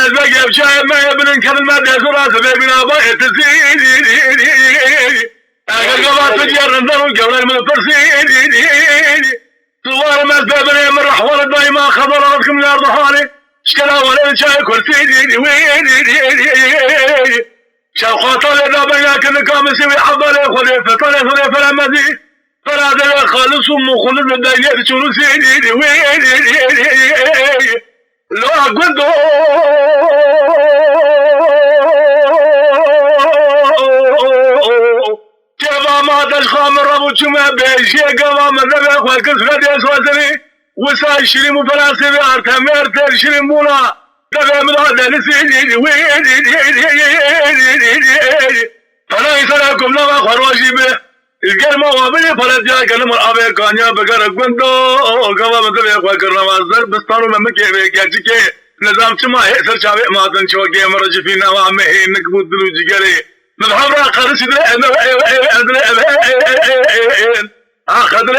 البقى بشايب ما يبنن كلمة دسرة سبيبنا بايت الزيني أقل تجير النظر قبل المنفرسين صور ما سبيبنا من رحوال الدايما خضر لكم الأرض حالي شكلا ولا شاي كرسي وين شوقات إذا بينك النكام سوي حضر خذ فطر فلا مزيد فلا ذا خالص مخلص الدنيا شنو سيدي وين لو أقول كيف ما تشخام الرب شما بيشي كما مذبح والكسرة يسوسني وسا شريم فلاسفي أرتمر ترشريم بولا دفع من هذا لسيدي وين فلا يسرقكم لما خروجي به الكلمة وابني فلا جاء كلمة أبي كانيا بكر كنتو كما مذبح وكرنا مازر بستانو ممكي بيكي نظام شما هيسر شابه ما تنشو كي مرج فينا وامه نكبوت دلو جيكري نظام را خرش دل أخذ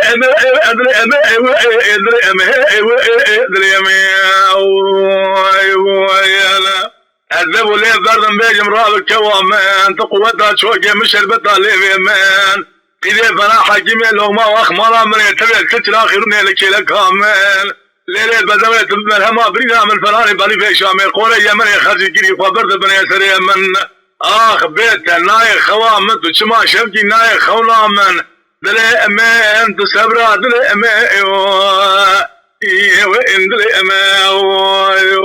أذب لي ضرب بيجم راب الكوامان تقوتها شوكي مش البطل من إذا فنا حكيم لو ما وأخمر من يتبع كتر آخرون لك كامل ليلة بدوية الملهمة برينا من فراني بالي في شامي قولي يمن يخرج كيري فبرد بني سري من آخ بيت ناي خوامن تشما شبكي ناي خونا من دلي أمان تسبرا دلي أمان وإن دلي أمان